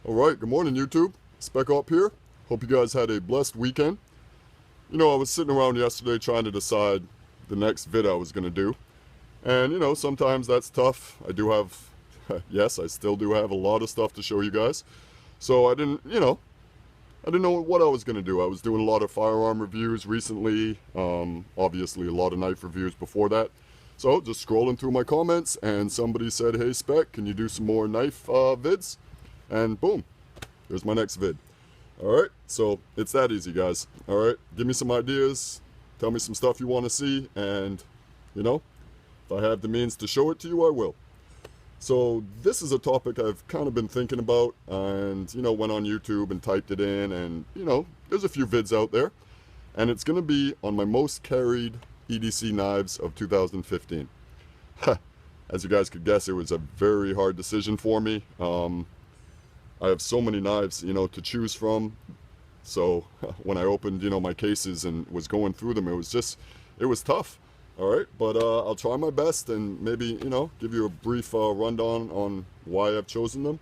Alright, good morning YouTube. Spec Up here. Hope you guys had a blessed weekend. You know, I was sitting around yesterday trying to decide the next vid I was going to do. And, you know, sometimes that's tough. I do have, yes, I still do have a lot of stuff to show you guys. So I didn't know what I was going to do. I was doing a lot of firearm reviews recently. Obviously a lot of knife reviews before that. So just scrolling through my comments and somebody said, hey Spec, can you do some more knife vids? And boom, there's my next vid. Alright, so it's that easy, guys. Alright, give me some ideas, tell me some stuff you want to see, and, you know, if I have the means to show it to you, I will. So this is a topic I've kind of been thinking about, and, you know, went on YouTube and typed it in, and, you know, there's a few vids out there. And it's going to be on my most carried EDC knives of 2015. As you guys could guess, it was a very hard decision for me. I have so many knives, you know, to choose from. So when I opened, you know, my cases and was going through them, it was tough. All right, but I'll try my best and maybe, you know, give you a brief rundown on why I've chosen them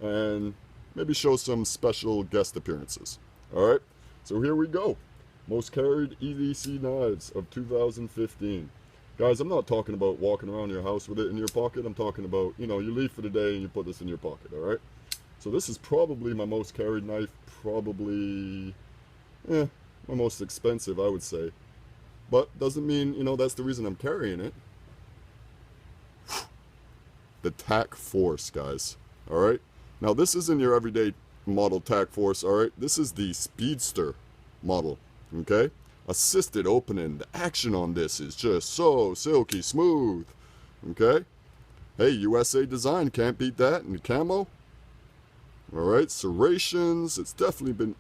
and maybe show some special guest appearances. All right, so here we go. Most carried EDC knives of 2015. Guys, I'm not talking about walking around your house with it in your pocket. I'm talking about, you know, you leave for the day and you put this in your pocket, all right? So this is probably my most carried knife, probably, my most expensive, I would say. But doesn't mean, you know, that's the reason I'm carrying it. The TAC Force, guys, all right? Now, this isn't your everyday model TAC Force, all right? This is the Speedster model, okay? Assisted opening, the action on this is just so silky smooth, okay? Hey, USA design, can't beat that, and the camo. Alright, serrations, it's definitely been...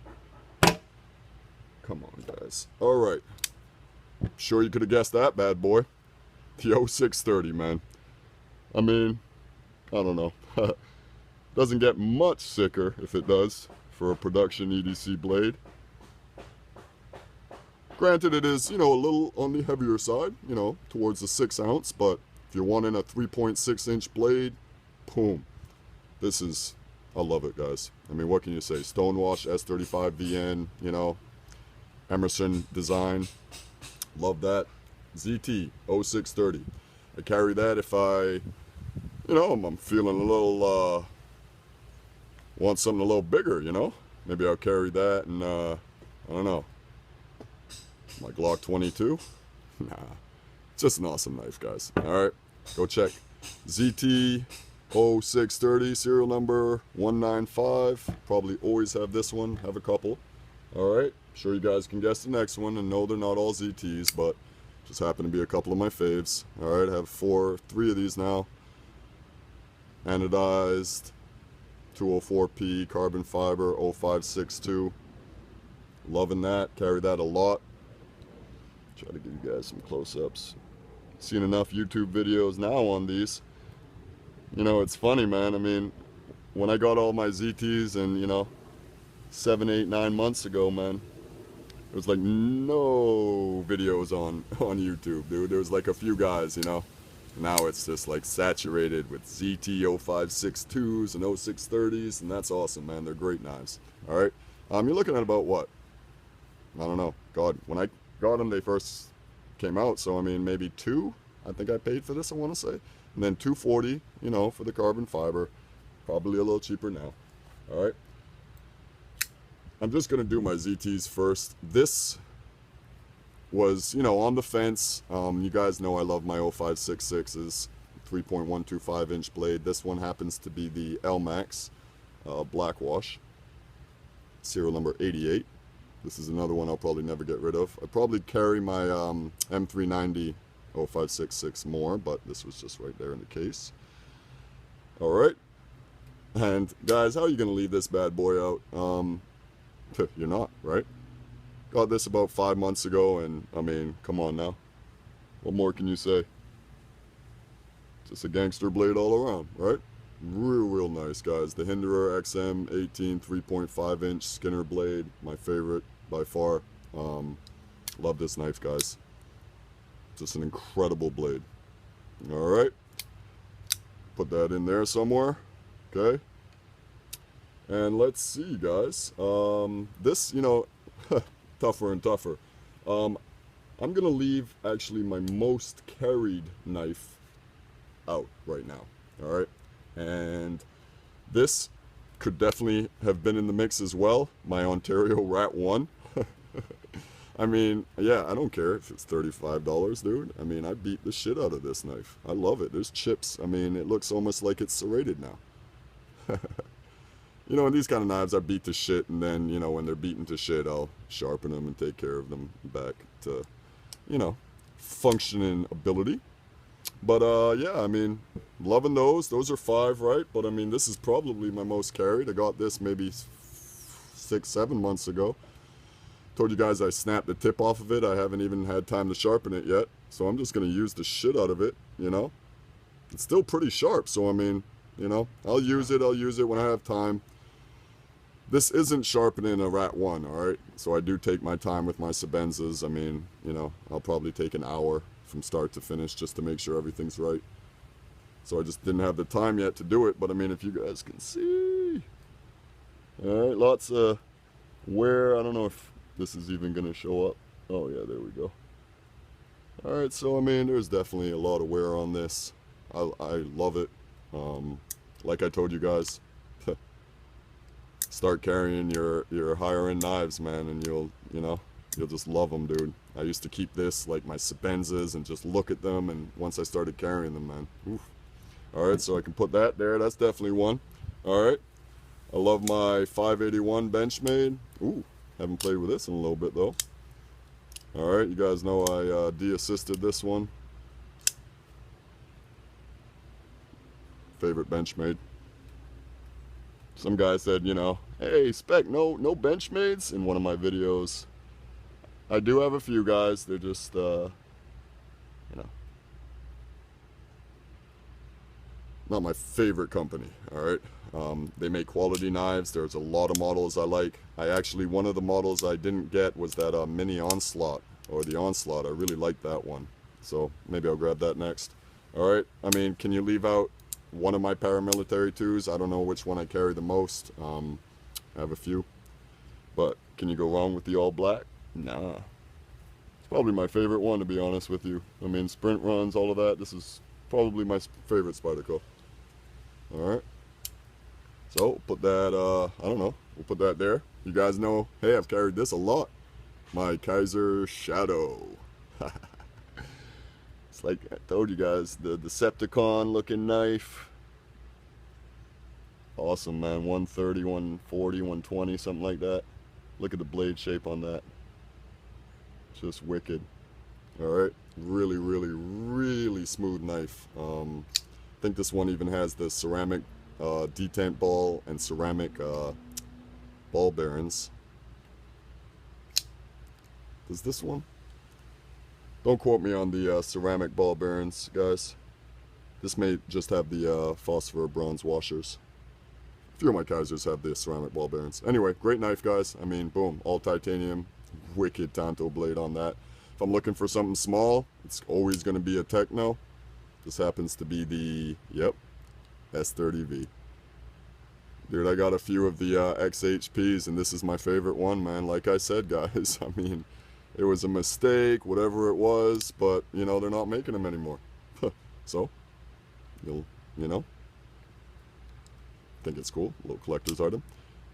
Come on, guys. Alright. Sure you could have guessed that, bad boy. The 0630, man. I mean, I don't know. Doesn't get much sicker, if it does, for a production EDC blade. Granted, it is, you know, a little on the heavier side, you know, towards the 6 ounce, but if you're wanting a 3.6 inch blade, boom. This is... I love it, guys. I mean, what can you say? Stonewash S35 VN, you know, Emerson design. Love that. ZT 0630. I carry that if I, you know, I'm feeling a little, want something a little bigger, you know. Maybe I'll carry that and, I don't know, my Glock 22. Nah, it's just an awesome knife, guys. All right, go check. ZT 0630, serial number 195. Probably always have this one, have a couple. Alright, sure you guys can guess the next one, and no, they're not all ZTs, but just happen to be a couple of my faves. Alright, I have three of these now. Anodized 204P carbon fiber 0562. Loving that, carry that a lot. Try to give you guys some close-ups. Seen enough YouTube videos now on these. You know, it's funny, man. I mean, when I got all my ZTs and, you know, 7, 8, 9 months ago, man, there was like no videos on YouTube, dude. There was like a few guys, you know. Now it's just like saturated with ZT 0562s and 0630s, and that's awesome, man. They're great knives. All right. You're looking at about what? I don't know. God, when I got them, they first came out, so I mean, maybe 2. I think I paid for this, I want to say. And then $240, you know, for the carbon fiber. Probably a little cheaper now. Alright. I'm just going to do my ZTs first. This was, you know, on the fence. You guys know I love my 0566s. 3.125 inch blade. This one happens to be the LMAX Blackwash. Serial number 88. This is another one I'll probably never get rid of. I'd probably carry my M390 0566 more, but this was just right there in the case. Alright. And guys, how are you going to leave this bad boy out? You're not, right? Got this about 5 months ago, and I mean, come on now. What more can you say? Just a gangster blade all around, right? Real nice, guys. The Hinderer XM 18 3.5 inch Skinner blade, my favorite by far. Love this knife, guys. Just an incredible blade. Alright. Put that in there somewhere. Okay. And let's see, guys. This, you know, tougher and tougher. I'm gonna leave actually my most carried knife out right now. All right, and this could definitely have been in the mix as well. My Ontario Rat 1. I mean, yeah, I don't care if it's $35, dude. I mean, I beat the shit out of this knife. I love it. There's chips. I mean, it looks almost like it's serrated now. You know, and these kind of knives I beat to shit, and then, you know, when they're beaten to shit, I'll sharpen them and take care of them back to, you know, functioning ability. But, yeah, I mean, loving those. Those are 5, right? But, I mean, this is probably my most carried. I got this maybe 6, 7 months ago. Told you guys I snapped the tip off of it. I haven't even had time to sharpen it yet. So I'm just going to use the shit out of it, you know. It's still pretty sharp, so, I mean, you know, I'll use it when I have time. This isn't sharpening a Rat 1, alright? So I do take my time with my Sebenzas. I mean, you know, I'll probably take an hour from start to finish just to make sure everything's right. So I just didn't have the time yet to do it, but I mean, if you guys can see. Alright, lots of wear. I don't know if this is even going to show up. Oh yeah, there we go. Alright, so I mean, there's definitely a lot of wear on this. I love it. Like I told you guys, start carrying your higher end knives, man, and you'll just love them, dude. I used to keep this like my Sebenzas and just look at them, and once I started carrying them, man, oof. All right, so I can put that there. That's definitely one. All right, I love my 581 Benchmade. Ooh, haven't played with this in a little bit though. All right, you guys know I de-assisted this one. Favorite Benchmade. Some guy said, you know, hey, Spec, no Benchmades in one of my videos. I do have a few, guys. They're just, you know, not my favorite company, all right? They make quality knives. There's a lot of models I like. One of the models I didn't get was that mini Onslaught, or the Onslaught. I really like that one. So maybe I'll grab that next. All right, I mean, can you leave out one of my paramilitary 2s? I don't know which one I carry the most. I have a few. But can you go wrong with the all black? Nah. It's probably my favorite one, to be honest with you. I mean, sprint runs, all of that. This is probably my favorite Spyderco. Alright. So, put that, I don't know. We'll put that there. You guys know, hey, I've carried this a lot. My Kaiser Shadow. It's like I told you guys, the Decepticon looking knife. Awesome, man. 130, 140, 120, something like that. Look at the blade shape on that. Just wicked. Alright. Really, really, really smooth knife. I think this one even has the ceramic detent ball and ceramic ball bearings. Does this one? Don't quote me on the ceramic ball bearings, guys. This may just have the phosphor bronze washers. A few of my Kaisers have the ceramic ball bearings. Anyway, great knife, guys. I mean, boom, all titanium. Wicked Tanto blade on that. If I'm looking for something small, it's always going to be a Techno. This happens to be the, yep, S30V. Dude, I got a few of the XHPs, and this is my favorite one, man. Like I said, guys, I mean, it was a mistake, whatever it was, but, you know, they're not making them anymore. So, you know, think it's cool. A little collector's item.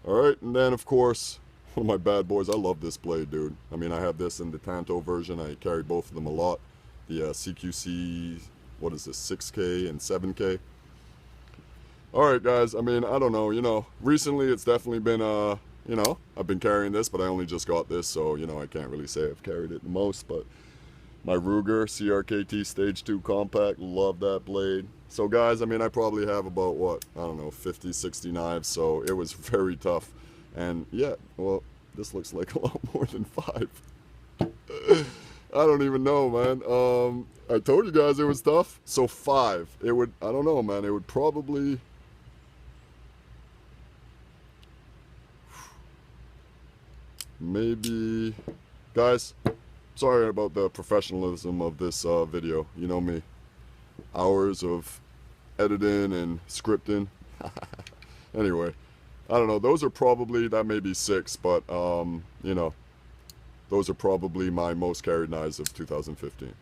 Alright, and then, of course, one of my bad boys. I love this blade, dude. I mean, I have this in the Tanto version. I carried both of them a lot. The CQC, what is this, 6K and 7K. Alright, guys, I mean, I don't know, you know, recently it's definitely been, you know, I've been carrying this, but I only just got this, so, you know, I can't really say I've carried it the most, but my Ruger CRKT Stage 2 Compact, love that blade. So, guys, I mean, I probably have about, what, I don't know, 50, 60 knives, so it was very tough. And, yeah, well, this looks like a lot more than 5. I don't even know, man. I told you guys it was tough, so 5. It would, I don't know, man, it would probably... Maybe, guys, sorry about the professionalism of this video. You know me, hours of editing and scripting. Anyway, I don't know. Those are probably, that may be 6, but, you know, those are probably my most carried knives of 2015.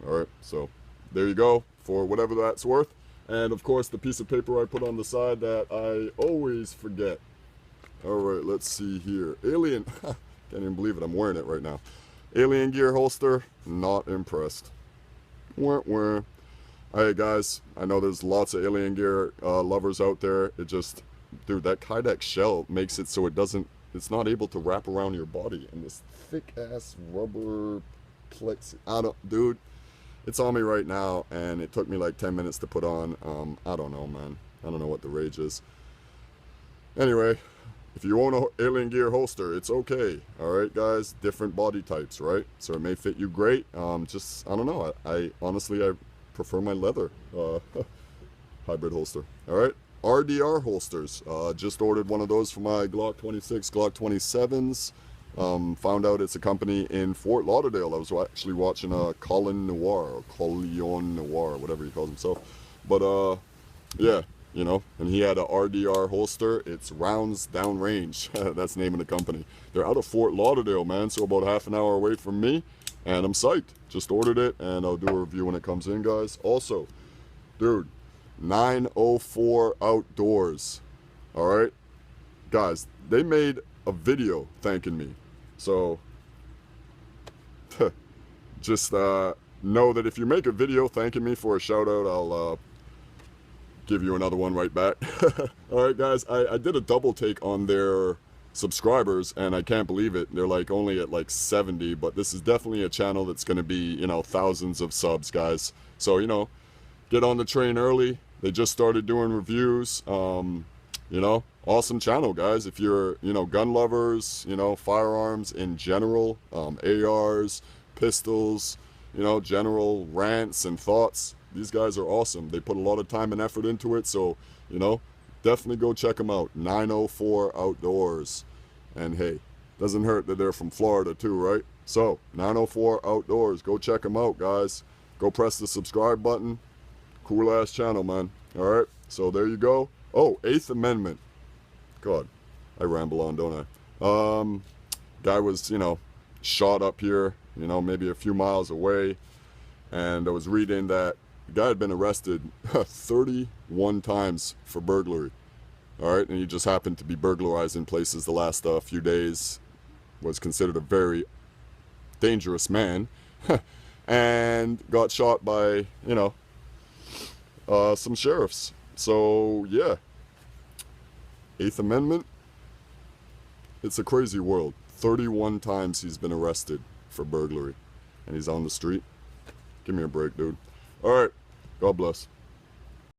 All right, so there you go for whatever that's worth. And of course, the piece of paper I put on the side that I always forget. All right, let's see here. Alien, can't even believe it. I'm wearing it right now. Aliengear holster, not impressed. Wah, wah. Hey guys, I know there's lots of Aliengear lovers out there. It just, dude, that Kydex shell makes it so it's not able to wrap around your body. And this thick ass rubber plexi, dude, it's on me right now, and it took me like 10 minutes to put on. I don't know, man. I don't know what the rage is. Anyway, if you own a Aliengear holster, it's okay. All right, guys, different body types, right? So it may fit you great. Just, I don't know. I honestly, I prefer my leather hybrid holster. All right, RDR holsters. Just ordered one of those for my Glock 26, Glock 27s. Found out it's a company in Fort Lauderdale. I was actually watching Colin Noir, or Collion Noir, whatever he calls himself. But yeah, you know, and he had a RDR holster. It's rounds downrange. That's the name of the company. They're out of Fort Lauderdale, man, so about half an hour away from me, and I'm psyched. Just ordered it, and I'll do a review when it comes in, guys. Also, dude, 904 Outdoors. All right, guys, they made a video thanking me. So just know that if you make a video thanking me for a shout out, I'll give you another one right back. All right, guys, I did a double take on their subscribers, and I can't believe it. They're like only at like 70, but this is definitely a channel that's going to be, you know, thousands of subs, guys. So, you know, get on the train early. They just started doing reviews. You know, awesome channel, guys. If you're, you know, gun lovers, you know, firearms in general, ARs, pistols, you know, general rants and thoughts, these guys are awesome. They put a lot of time and effort into it, so, you know, definitely go check them out. 904 Outdoors. And hey, doesn't hurt that they're from Florida too, right? So, 904 Outdoors. Go check them out, guys. Go press the subscribe button. Cool ass channel, man. All right, so there you go. Oh, 8th Amendment. God, I ramble on, don't I? Guy was, you know, shot up here, you know, maybe a few miles away. And I was reading that the guy had been arrested 31 times for burglary. All right, and he just happened to be burglarizing places the last few days. Was considered a very dangerous man. And got shot by, you know, some sheriffs. So, yeah. 8th Amendment. It's a crazy world. 31 times he's been arrested for burglary. And he's on the street. Give me a break, dude. Alright. God bless.